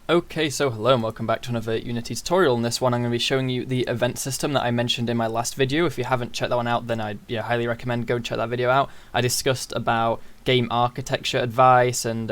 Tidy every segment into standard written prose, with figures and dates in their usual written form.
Okay, so hello and welcome back to another Unity tutorial. In this one I'm going to be showing you the event system that I mentioned in my last video. If you haven't checked that one out, then I highly recommend go check that video out. I discussed about game architecture advice and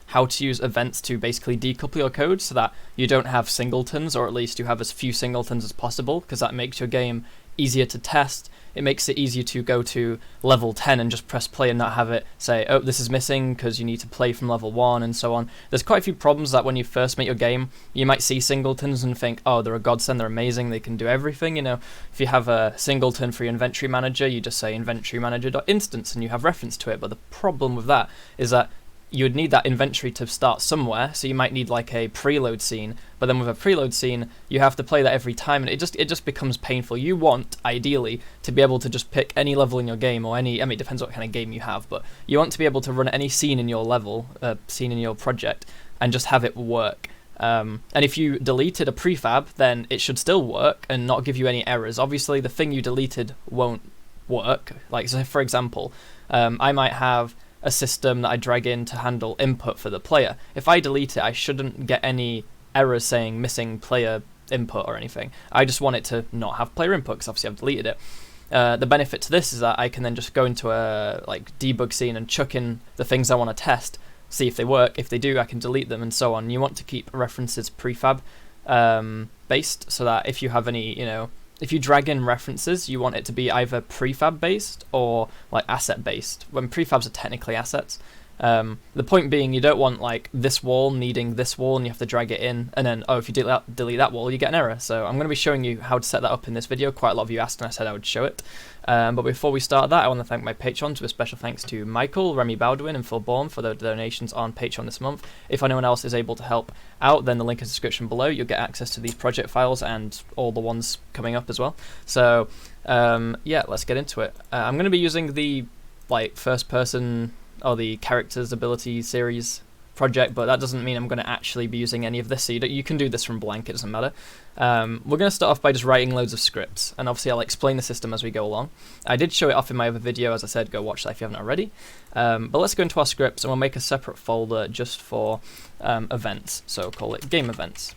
how to use events to basically decouple your code so that you don't have singletons, or at least you have as few singletons as possible, because that makes your game easier to test. It makes it easier to go to level 10 and just press play and not have it say, oh, this is missing because you need to play from level 1 and so on. There's quite a few problems that when you first make your game, you might see singletons and think, oh, they're a godsend, they're amazing, they can do everything. You know, if you have a singleton for your inventory manager, you just say inventory manager.instance and you have reference to it. But the problem with that is that you would need that inventory to start somewhere, so you might need like a preload scene, but then with a preload scene you have to play that every time, and it just becomes painful. You want, ideally, to be able to just pick any level in your game, or any, I mean, it depends what kind of game you have, but you want to be able to run any scene in your level, scene in your project, and just have it work. And if you deleted a prefab, then it should still work and not give you any errors. Obviously the thing you deleted won't work. Like, so for example, I might have a system that I drag in to handle input for the player. If I delete it, I shouldn't get any errors saying missing player input or anything. I just want it to not have player input because obviously I've deleted it. The benefit to this is that I can then just go into a debug scene and chuck in the things I want to test, see if they work. If they do, I can delete them and so on. You want to keep references prefab based, so that if you have any, if you drag in references, you want it to be either prefab based or like asset based, when prefabs are technically assets. The point being, you don't want like this wall needing this wall and you have to drag it in, and then, oh, if you delete that wall, you get an error. So I'm going to be showing you how to set that up in this video. Quite a lot of you asked and I said I would show it. But before we start that, I want to thank my patrons, with special thanks to Michael, Remy Baldwin and Phil Baum for their donations on Patreon this month. If anyone else is able to help out, then the link is in the description below. You'll get access to these project files and all the ones coming up as well. So yeah, let's get into it. I'm going to be using the first person or the characters ability series project, but that doesn't mean I'm going to actually be using any of this, so you can do this from blank, it doesn't matter. We're going to start off by just writing loads of scripts, and obviously I'll explain the system as we go along. I did show it off in my other video, as I said, go watch that if you haven't already. But let's go into our scripts and we'll make a separate folder just for events, so call it game events.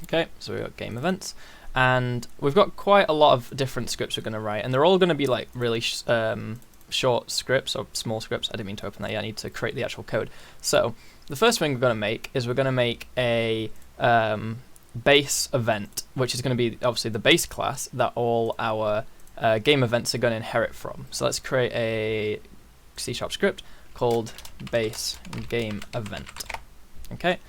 Okay, so we've got game events, and we've got quite a lot of different scripts we're going to write, and they're all going to be like really short scripts or small scripts. I didn't mean to open that yet. I need to create the actual code. So the first thing we're going to make is we're going to make a base event, which is going to be obviously the base class that all our game events are going to inherit from. So let's create a C# script called base game event. Okay.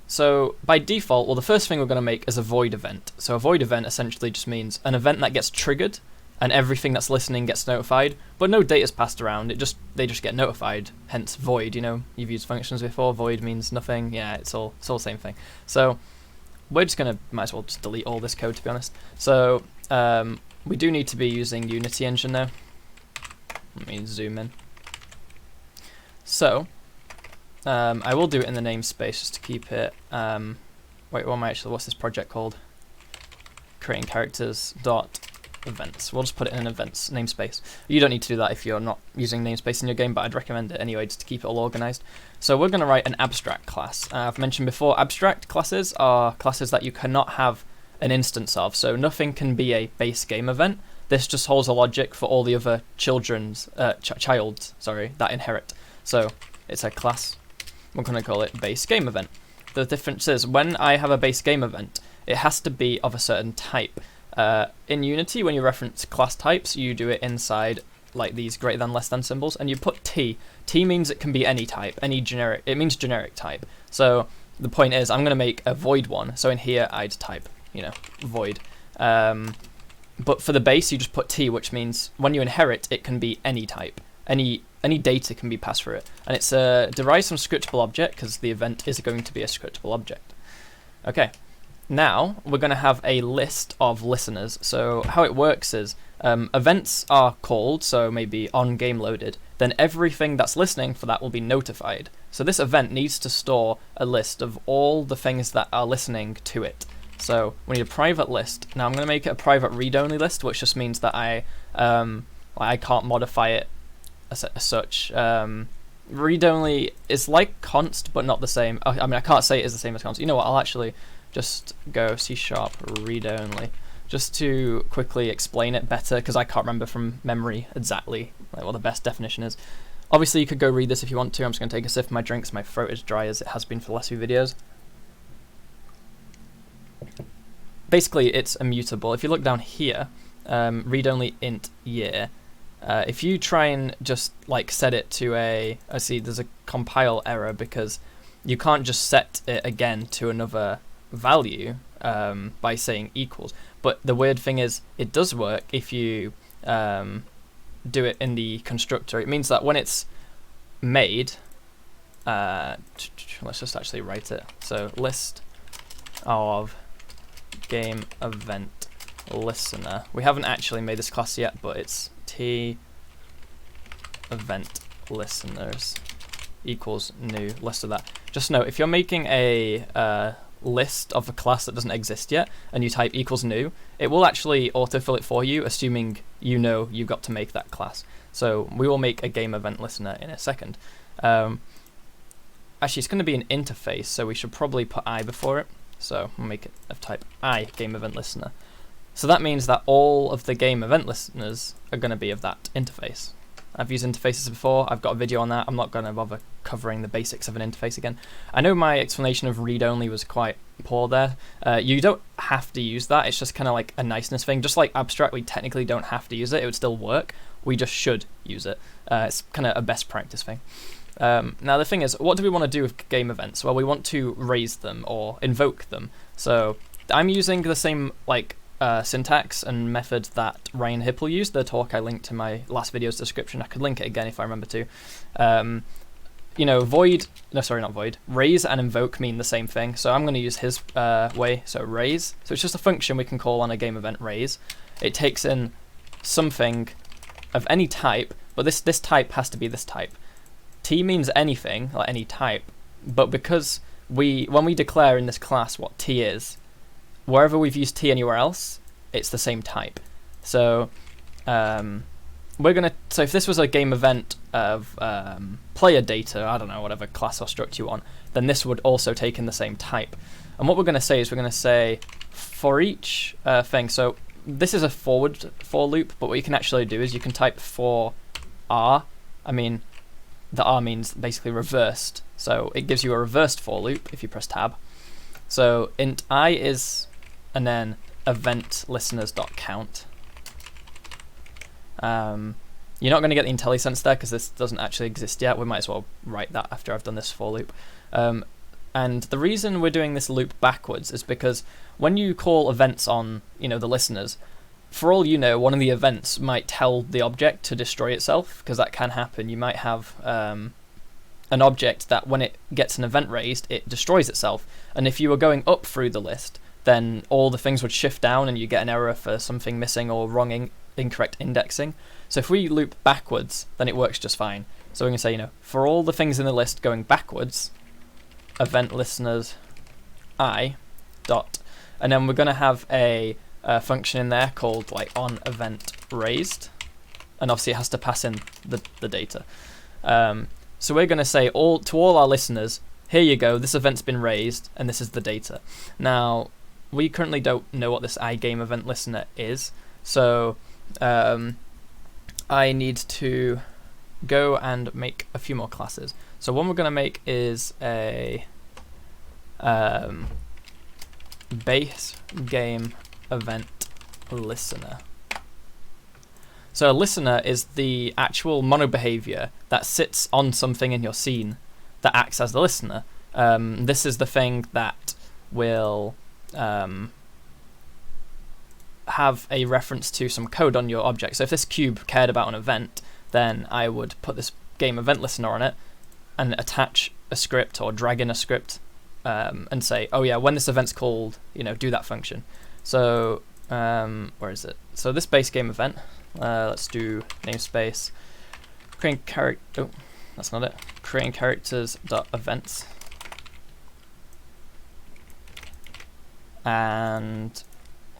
So by default, well, the first thing we're going to make is a void event. So a void event essentially just means an event that gets triggered and everything that's listening gets notified, but no data's passed around. They just get notified, hence void. You've used functions before. Void means nothing. Yeah, it's all the same thing. So we're just gonna might as well just delete all this code, to be honest. So we do need to be using Unity Engine now. Let me zoom in. So I will do it in the namespace just to keep it. Wait, what's this project called? Creating characters dot events. We'll just put it in an events namespace. You don't need to do that if you're not using namespace in your game, but I'd recommend it anyway just to keep it all organized. So we're going to write an abstract class. I've mentioned before, abstract classes are classes that you cannot have an instance of, so nothing can be a base game event. This just holds a logic for all the other childs that inherit. So it's a class. We're going to call it base game event. The difference is, when I have a base game event, it has to be of a certain type. In Unity, when you reference class types, you do it inside like these greater than, less than symbols, and you put T. T means it can be any type, any generic. It means generic type. So the point is, I'm going to make a void one. So in here, I'd type, void. But for the base, you just put T, which means when you inherit, it can be any type. Any data can be passed through it, and it's derives from Scriptable object because the event is going to be a Scriptable object. Okay. Now we're going to have a list of listeners. So how it works is events are called, so maybe on game loaded, then everything that's listening for that will be notified. So this event needs to store a list of all the things that are listening to it. So we need a private list. Now I'm going to make it a private read-only list, which just means that I can't modify it as such. read-only is like const, but not the same. I mean, I can't say it is the same as const. You know what? I'll actually just go C# read-only, just to quickly explain it better, because I can't remember from memory exactly like what the best definition is. Obviously, you could go read this if you want to. I'm just going to take a sip of my drink, so my throat is dry as it has been for the last few videos. Basically, it's immutable. If you look down here, read-only int year. If you try and just like set it to I see there's a compile error because you can't just set it again to another value by saying equals. But the weird thing is, it does work if you do it in the constructor. It means that when it's made, let's just actually write it. So list of game event listener. We haven't actually made this class yet, but it's t event listeners equals new list of that. Just note, if you're making a list of a class that doesn't exist yet and you type equals new, it will actually autofill it for you, assuming you know you've got to make that class. So we will make a game event listener in a second. Actually, it's going to be an interface, so we should probably put I before it. So we'll make it of type I game event listener. So that means that all of the game event listeners are going to be of that interface. I've used interfaces before, I've got a video on that. I'm not going to bother covering the basics of an interface again. I know my explanation of read-only was quite poor there. You don't have to use that, it's just kind of like a niceness thing. Just like abstract, we technically don't have to use it, it would still work. We just should use it. It's kind of a best practice thing. Now the thing is, what do we want to do with game events? Well, we want to raise them or invoke them. So I'm using the same like syntax and method that Ryan Hipple used, the talk I linked to my last video's description. I could link it again if I remember to. You know, raise and invoke mean the same thing, so I'm going to use his way. So raise, so it's just a function we can call on a game event raise. It takes in something of any type, but this type has to be this type. T means anything, like any type, but because when we declare in this class what T is, wherever we've used T anywhere else, it's the same type. So so if this was a game event of player data, I don't know, whatever class or struct you want, then this would also take in the same type. And what we're going to say is we're going to say for each thing. So this is a forward for loop, but what you can actually do is you can type for R. I mean, the R means basically reversed. So it gives you a reversed for loop if you press tab. So int I is, and then event listeners.count. You're not going to get the IntelliSense there because this doesn't actually exist yet. We might as well write that after I've done this for loop. And the reason we're doing this loop backwards is because when you call events on, you know, the listeners, for all you know, one of the events might tell the object to destroy itself, because that can happen. You might have an object that when it gets an event raised, it destroys itself. And if you were going up through the list, then all the things would shift down and you get an error for something missing or wrong incorrect indexing. So if we loop backwards, then it works just fine. So we're going to say, you know, for all the things in the list going backwards, event listeners I dot, and then we're going to have a function in there called like on event raised, and obviously it has to pass in the data. So we're going to say to all our listeners, here you go, this event's been raised and this is the data. Now we currently don't know what this iGame event listener is, so I need to go and make a few more classes. So one we're going to make is a base game event listener. So a listener is the actual mono behavior that sits on something in your scene that acts as the listener. This is the thing that will have a reference to some code on your object. So if this cube cared about an event, then I would put this game event listener on it and attach a script or drag in a script and say, oh yeah, when this event's called, you know, do that function. So where is it? So this base game event, let's do namespace creating character. Oh, that's not it. Creating characters dot events, and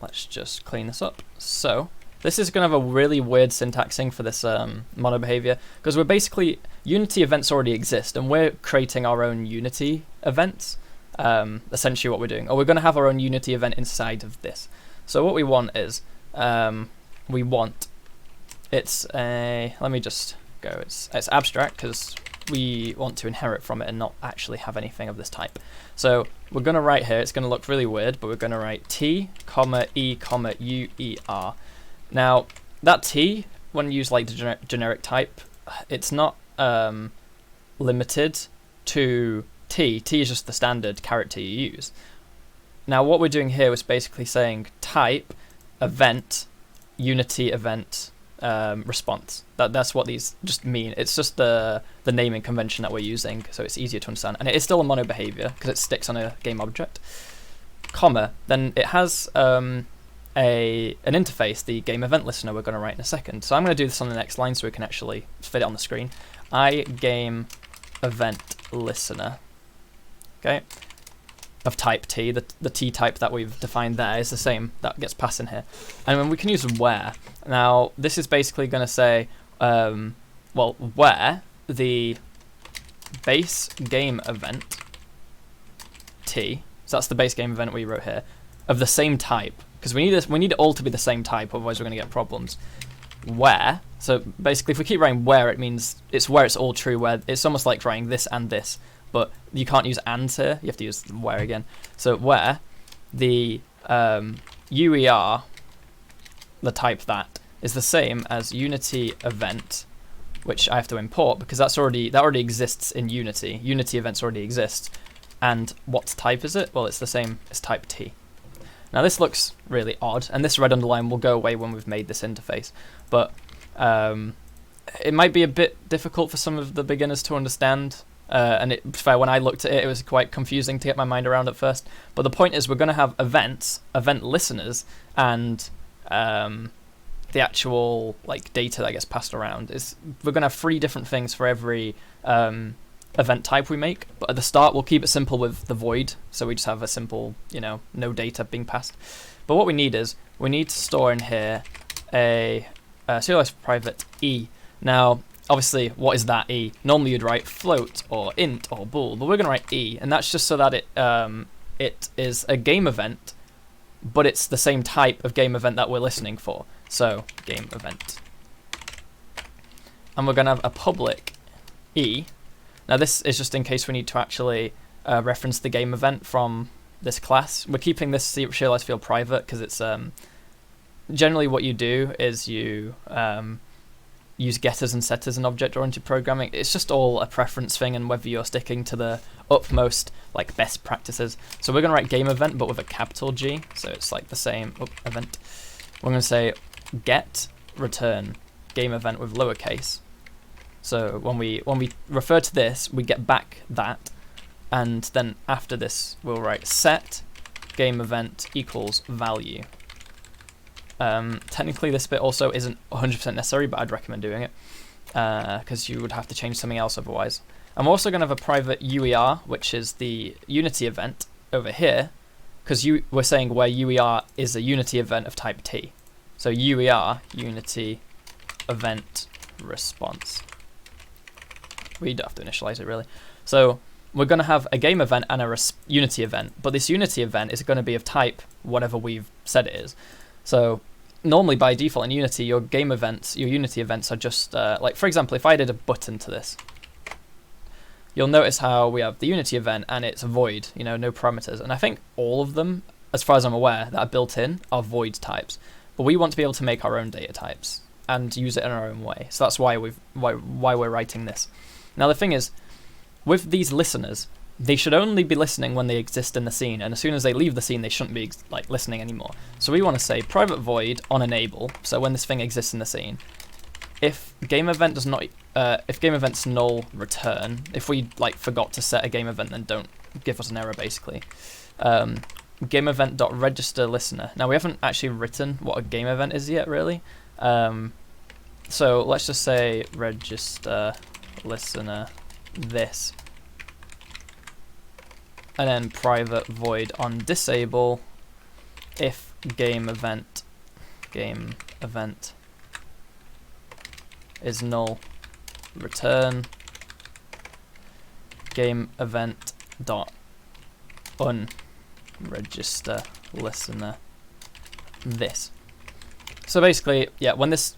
let's just clean this up. So this is going to have a really weird syntaxing for this mono behavior, because we're basically, Unity events already exist, and we're creating our own Unity events, essentially what we're doing. Or we're going to have our own Unity event inside of this. So what we want is, it's a, let me just go, it's abstract, because we want to inherit from it and not actually have anything of this type. So we're going to write here, it's going to look really weird, but we're going to write T, comma, E, comma, U, E, R. Now, that T, when you use like the generic type, it's not limited to T. T is just the standard character you use. Now, what we're doing here is basically saying type, event, Unity event, response. That's what these just mean. It's just the naming convention that we're using, so it's easier to understand. And it is still a mono behavior because it sticks on a game object. Comma, then it has an interface, the game event listener we're going to write in a second. So I'm going to do this on the next line so we can actually fit it on the screen. Game event listener, okay, of type T. The T type that we've defined there is the same that gets passed in here. And then we can use where. Now this is basically going to say, well, where the base game event T, so that's the base game event we wrote here, of the same type, because we need it all to be the same type, otherwise we're going to get problems. Where, so basically if we keep writing where, it means it's where it's all true, where it's almost like writing this and this, but you can't use and here, you have to use where again. So where the UER, the type that, is the same as Unity event, which I have to import because that already exists in Unity. Unity events already exist. And what type is it? Well, it's the same as type T. Now this looks really odd, and this red underline will go away when we've made this interface, but it might be a bit difficult for some of the beginners to understand, and when I looked at it, it was quite confusing to get my mind around at first. But the point is, we're going to have events, event listeners, and the actual like data that gets passed around. We're going to have 3 different things for every event type we make, but at the start we'll keep it simple with the void, so we just have a simple, no data being passed. But what we need is, we need to store in here a serialized private E. Now obviously, what is that E? Normally you'd write float or int or bool, but we're going to write E, and that's just so that it is a game event, but it's the same type of game event that we're listening for. So game event, and we're going to have a public E. Now this is just in case we need to actually reference the game event from this class. We're keeping this serialized field private because it's generally what you do is you use getters and setters in object-oriented programming. It's just all a preference thing, and whether you're sticking to the utmost like best practices. So we're going to write game event but with a capital G, so it's like the same event. We're going to say get return game event with lowercase. So when we refer to this, we get back that, and then after this we'll write set game event equals value. Technically this bit also isn't 100% necessary, but I'd recommend doing it because you would have to change something else otherwise. I'm also going to have a private UER, which is the Unity event over here, because we're saying where UER is a Unity event of type T. So UER, Unity event response. We don't have to initialize it really. So we're going to have a game event and a Unity event, but this Unity event is going to be of type whatever we've said it is. So normally by default in Unity, your game events, your Unity events are just like, for example, if I did a button to this, you'll notice how we have the Unity event and it's void, no parameters. And I think all of them, as far as I'm aware, that are built in are void types. But we want to be able to make our own data types and use it in our own way. So that's why we're writing this. Now the thing is, with these listeners, they should only be listening when they exist in the scene, and as soon as they leave the scene, they shouldn't be like listening anymore. So we want to say private void on enable. So when this thing exists in the scene, if game event does not, if game event's null, return. If we forgot to set a game event, then don't give us an error basically. Game event dot register listener. Now we haven't actually written what a game event is yet really. So let's just say register listener this, and then private void on disable if game event game event is null, return game event dot unregister listener this. So basically, yeah, when this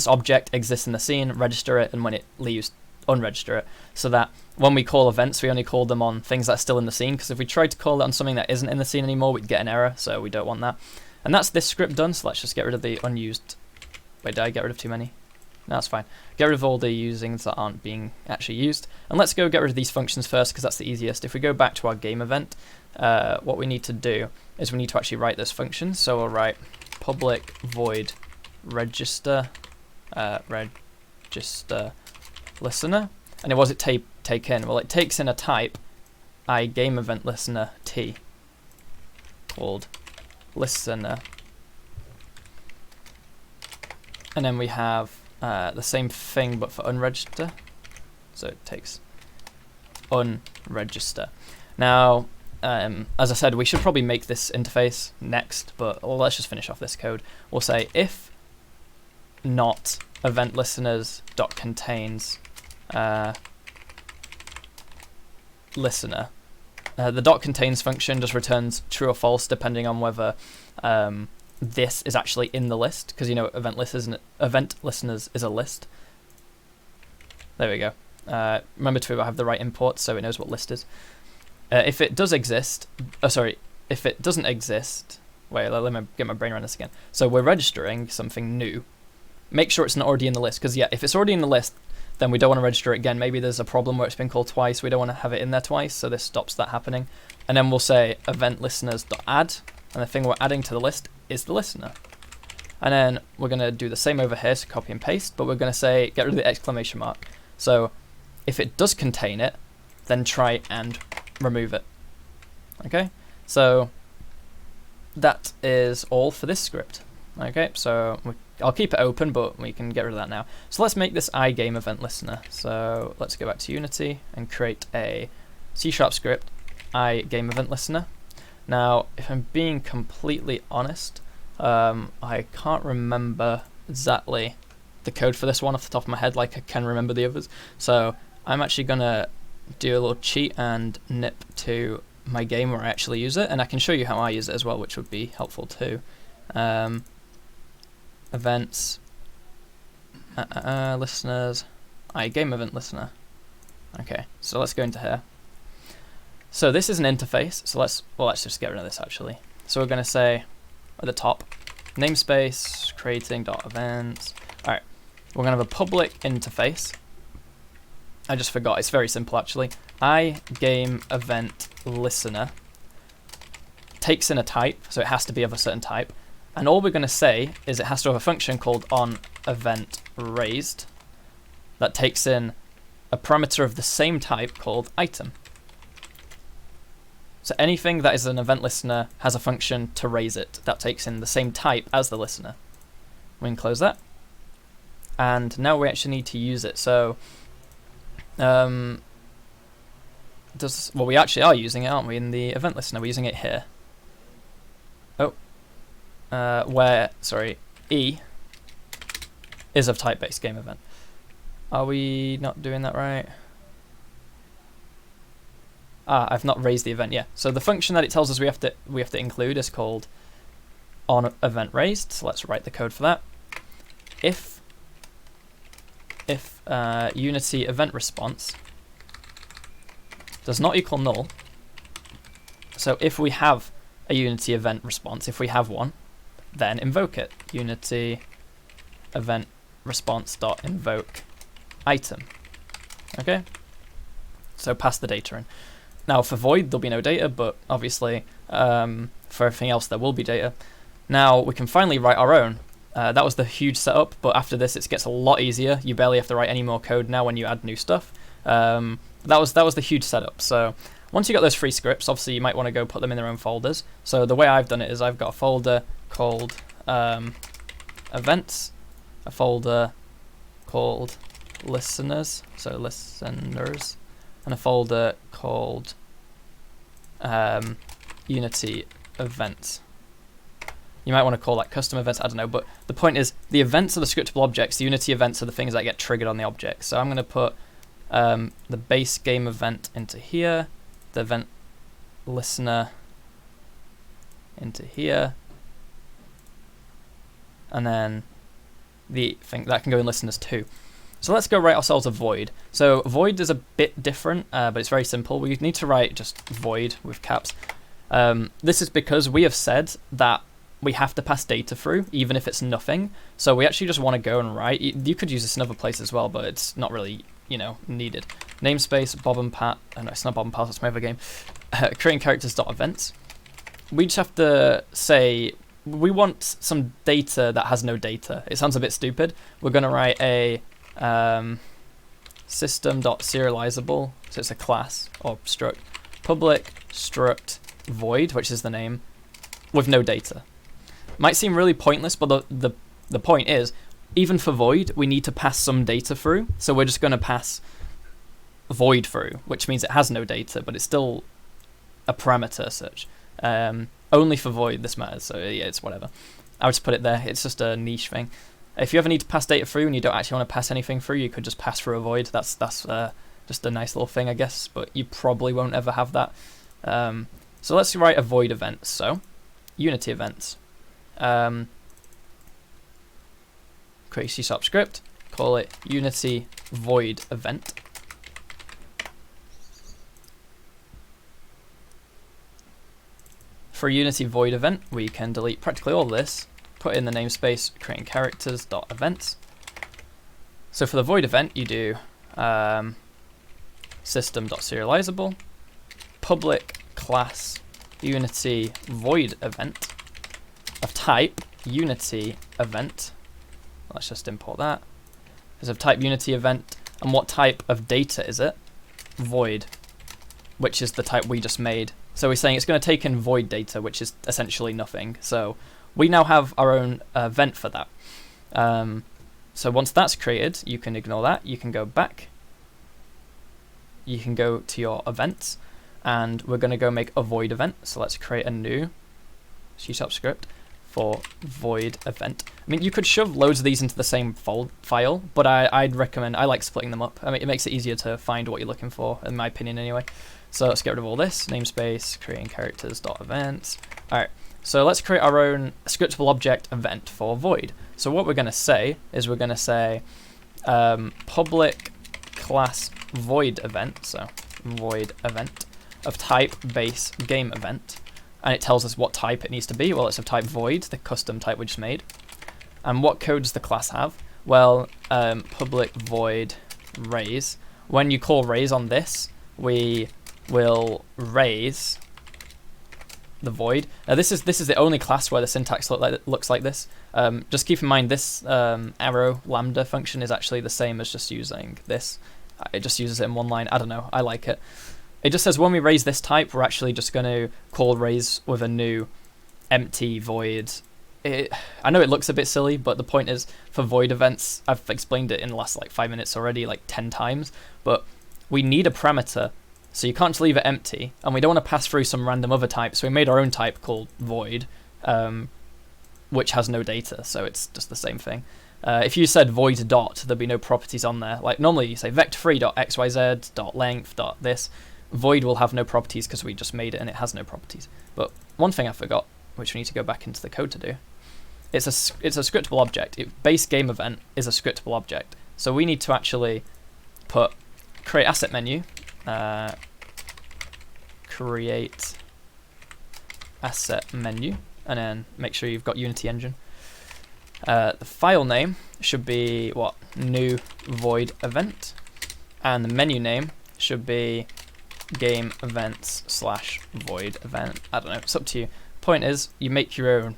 object exists in the scene, register it, and when it leaves, unregister it, so that when we call events, we only call them on things that are still in the scene, because if we try to call it on something that isn't in the scene anymore, we'd get an error, so we don't want that. And that's this script done, so let's just get rid of the unused... Wait, did I get rid of too many? No, that's fine. Get rid of all the usings that aren't being actually used. And let's go get rid of these functions first, because that's the easiest. If we go back to our game event, what we need to do is we need to actually write this function. So we'll write public void register register listener. And what does it take in? Well, it takes in a type, game event listener t, called listener. And then we have the same thing but for unregister. So it takes unregister. Now, as I said, we should probably make this interface next, but let's just finish off this code. We'll say if not event listeners dot contains listener. The dot contains function just returns true or false depending on whether this is actually in the list, because you know event listeners is a list. There we go. Remember to have the right import so it knows what list is. If it does exist, if it doesn't exist, wait, let me get my brain around this again. So we're registering something new. Make sure it's not already in the list, because yeah, if it's already in the list, then we don't want to register it again. Maybe there's a problem where it's been called twice. We don't want to have it in there twice, so this stops that happening. And then we'll say event listeners.add, and the thing we're adding to the list is the listener. And then we're going to do the same over here, so copy and paste, but we're going to say get rid of the exclamation mark. So if it does contain it, then try and remove it. Okay, so that is all for this script. Okay, so I'll keep it open, but we can get rid of that now. So let's make this iGame event listener. So let's go back to Unity and create a C# script, iGame event listener. Now, if I'm being completely honest, I can't remember exactly the code for this one off the top of my head like I can remember the others. So I'm actually going to do a little cheat and nip to my game where I actually use it, and I can show you how I use it as well, which would be helpful too. Events, listeners, game event listener. Okay, so let's go into here. So this is an interface, so let's just get rid of this actually. So we're going to say at the top, namespace, creating.events. Alright, we're going to have a public interface. I just forgot, it's very simple actually. iGame event listener takes in a type, so it has to be of a certain type. And all we're going to say is it has to have a function called onEventRaised that takes in a parameter of the same type called item. So anything that is an event listener has a function to raise it that takes in the same type as the listener. We can close that. And now we actually need to use it. So we actually are using it, aren't we, in the event listener? We're using it here. E is of type-based game event. Are we not doing that right? I've not raised the event yet. So the function that it tells us we have to include is called onEventRaised. So let's write the code for that. If Unity event response does not equal null, so if we have a Unity event response, if we have one, then invoke it. Unity event response dot invoke item. Okay, so pass the data in. Now for void there'll be no data, but obviously for everything else there will be data. Now we can finally write our own. That was the huge setup, but after this it gets a lot easier. You barely have to write any more code now when you add new stuff. That was the huge setup. So once you got those free scripts, obviously you might want to go put them in their own folders. So the way I've done it is I've got a folder called events, a folder called listeners, so listeners, and a folder called Unity events. You might want to call that custom events, I don't know, but the point is the events are the scriptable objects, the Unity events are the things that get triggered on the object. So I'm going to put the base game event into here, the event listener into here, and then the thing that can go in listeners too. So let's go write ourselves a void. So void is a bit different, but it's very simple. We need to write just void with caps. This is because we have said that we have to pass data through, even if it's nothing. So we actually just want to go and write. You could use this in other places as well, but it's not really, needed. Namespace, Bob and Pat. Oh, no, it's not Bob and Pat, it's my other game. Creating characters.events. We just have to say we want some data that has no data. It sounds a bit stupid. We're going to write a system.serializable, so it's a class or struct, public struct void, which is the name, with no data. Might seem really pointless, but the point is, even for void, we need to pass some data through. So we're just going to pass void through, which means it has no data, but it's still a parameter such. Only for void this matters, so yeah, it's whatever. I'll just put it there. It's just a niche thing. If you ever need to pass data through and you don't actually want to pass anything through, you could just pass through a void. That's just a nice little thing, I guess, but you probably won't ever have that. So let's write a void event. So Unity events. Create a C# script, call it Unity void event. For a Unity void event, we can delete practically all of this, put in the namespace creating characters.events. So for the void event, you do system.serializable, public class Unity void event of type Unity event. Let's just import that. Is of type Unity event, and what type of data is it? Void, which is the type we just made. So we're saying it's going to take in void data, which is essentially nothing. So we now have our own event for that. So once that's created, you can ignore that. You can go back. You can go to your events, and we're going to go make a void event. So let's create a new C# script for void event. I mean, you could shove loads of these into the same file, but I'd recommend, I like splitting them up. I mean, it makes it easier to find what you're looking for, in my opinion anyway. So let's get rid of all this, namespace, creating characters.events. All right, so let's create our own scriptable object event for void. So what we're going to say is we're going to say public class void event, so void event of type base game event. And it tells us what type it needs to be. Well, it's of type void, the custom type we just made. And what code does the class have? Well, public void raise. When you call raise on this, we will raise the void. Now this is the only class where the syntax looks like this. Just keep in mind this arrow lambda function is actually the same as just using this. It just uses it in one line. I don't know. I like it. It just says when we raise this type, we're actually just going to call raise with a new empty void. I know it looks a bit silly, but the point is for void events, I've explained it in the last 5 minutes already, 10 times, but we need a parameter, so you can't just leave it empty, and we don't want to pass through some random other type, so we made our own type called void, which has no data, so it's just the same thing. If you said void dot, there'd be no properties on there. Like normally you say vector3.xyz.this. Void will have no properties because we just made it and it has no properties. But one thing I forgot, which we need to go back into the code to do, it's a scriptable object. Base game event is a scriptable object. So we need to actually create asset menu, create asset menu, and then make sure you've got Unity Engine. The file name should be new void event, and the menu name should be game events / void event. I don't know, it's up to you. Point is, you make your own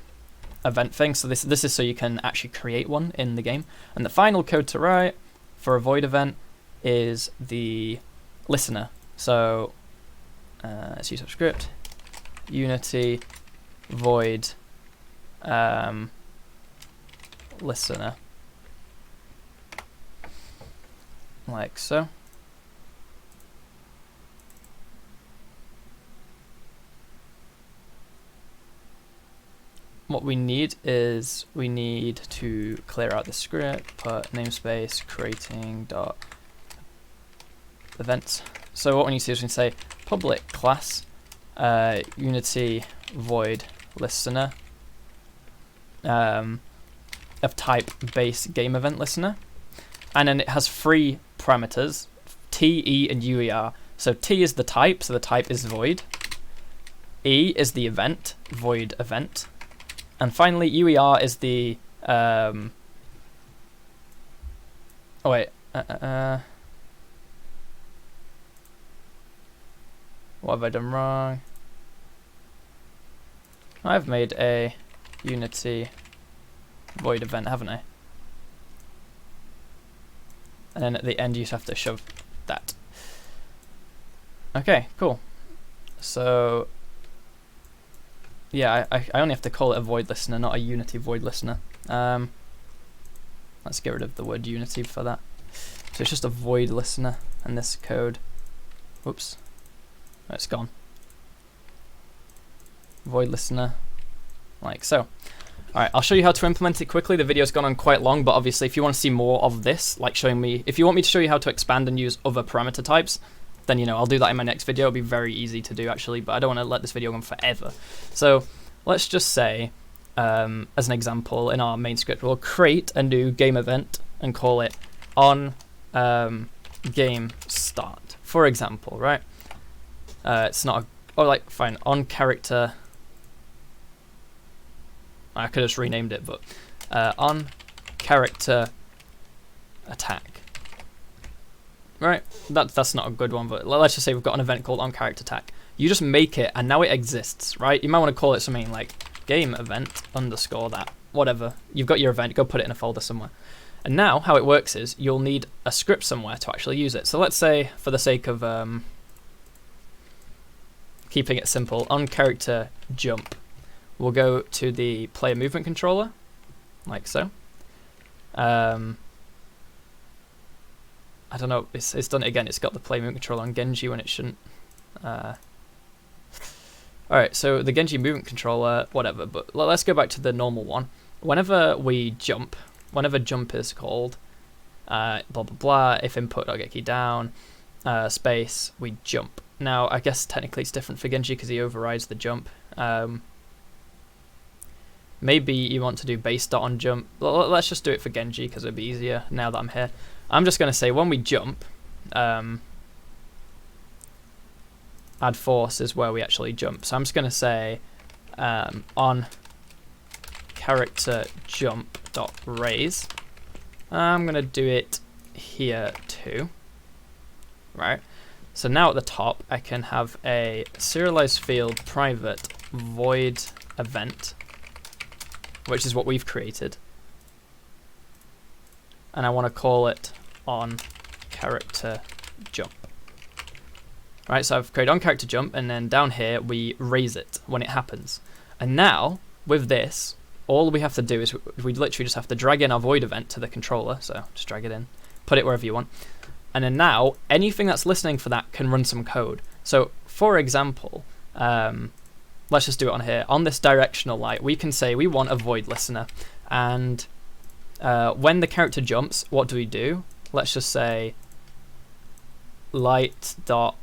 event thing. So this is so you can actually create one in the game. And the final code to write for a void event is the listener. So let's use a script. Unity void listener, like so. what we need is we need to clear out the script, put namespace creating dot events. So what we need to do is we can say public class Unity void listener of type base game event listener, and then it has 3 parameters: T, E, and UER. So T is the type, so the type is void. E is the event, void event. And finally, UER is the what have I done wrong? I've made a Unity void event, haven't I? And then at the end you just have to shove that. Okay, cool. So yeah, I only have to call it a void listener, not a Unity void listener. Let's get rid of the word Unity for that. So it's just a void listener, and this code, whoops, oh, it's gone. Void listener, like so. Alright, I'll show you how to implement it quickly. The video's gone on quite long, but obviously if you want to see more of this, like showing me, if you want me to show you how to expand and use other parameter types, then, you know, I'll do that in my next video. It'll be very easy to do, actually, but I don't want to let this video go on forever. So let's just say, as an example, in our main script, we'll create a new game event and call it on game start, for example, right? It's not a, or like, fine, on character, I could have just renamed it, but on character attack. Right, that's not a good one, but let's just say we've got an event called onCharacterAttack. You just make it, and now it exists, right? You might want to call it something like game event underscore that, whatever. You've got your event, go put it in a folder somewhere. And now, how it works is, you'll need a script somewhere to actually use it. So let's say, for the sake of keeping it simple, onCharacterJump, we'll go to the player movement controller, like so. I don't know, it's done it again, it's got the play movement controller on Genji when it shouldn't. Alright, so the Genji movement controller, whatever, but let's go back to the normal one. Whenever we jump, whenever jump is called, blah blah blah, if input.get key down, space, we jump. Now, I guess technically it's different for Genji because he overrides the jump. Maybe you want to do base dot on jump. Let's just do it for Genji because it'll be easier now that I'm here. I'm just going to say when we jump, add force is where we actually jump. So I'm just going to say on character jump dot raise. I'm going to do it here too. Right. So now at the top I can have a serialized field private void event, which is what we've created. And I want to call it on character jump. Right, so I've created on character jump, and then down here we raise it when it happens. And now with this, all we have to do is we literally just have to drag in our void event to the controller. So just drag it in, put it wherever you want, and then now anything that's listening for that can run some code. So for example, let's just do it on here. On this directional light, we can say we want a void listener, and when the character jumps, what do? Let's just say light dot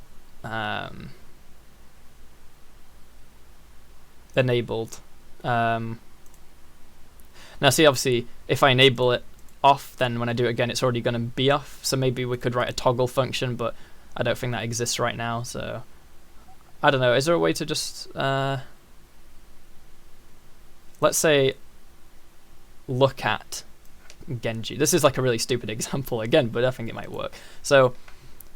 enabled. Now see, obviously if I enable it off, then when I do it again it's already going to be off, so maybe we could write a toggle function, but I don't think that exists right now, so I don't know. Is there a way to just let's say look at Genji. This is like a really stupid example again, but I think it might work. So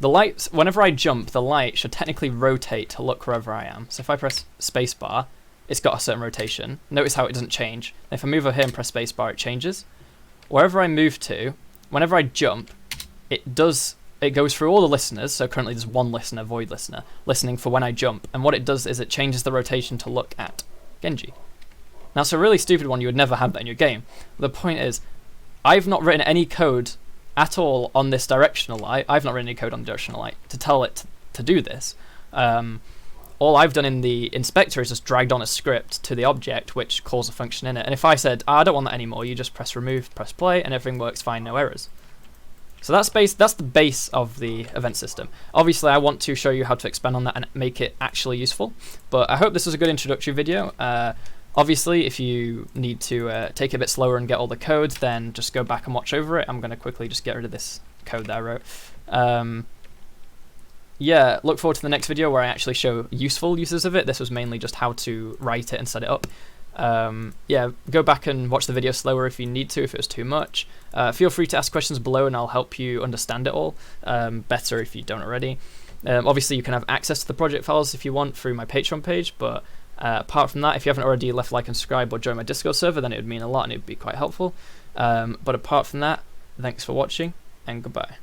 the light, whenever I jump, the light should technically rotate to look wherever I am. So if I press spacebar, it's got a certain rotation. Notice how it doesn't change. If I move over here and press spacebar, it changes. Wherever I move to, whenever I jump, it goes through all the listeners. So currently there's one listener, void listener, listening for when I jump. And what it does is it changes the rotation to look at Genji. Now it's a really stupid one. You would never have that in your game. The point is, I've not written any code at all on this directional light. I've not written any code on the directional light to tell it to do this. all I've done in the inspector is just dragged on a script to the object which calls a function in it. And if I said, I don't want that anymore, you just press remove, press play, and everything works fine, no errors. So that's the base of the event system. Obviously, I want to show you how to expand on that and make it actually useful. But I hope this was a good introductory video. Obviously, if you need to take it a bit slower and get all the code, then just go back and watch over it. I'm going to quickly just get rid of this code that I wrote. Yeah, look forward to the next video where I actually show useful uses of it. This was mainly just how to write it and set it up. Yeah, go back and watch the video slower if you need to, if it was too much. Feel free to ask questions below and I'll help you understand it all better if you don't already. Obviously, you can have access to the project files if you want through my Patreon page, but apart from that, if you haven't already left a like and subscribe or join my Discord server, then it would mean a lot and it would be quite helpful. But apart from that, thanks for watching and goodbye.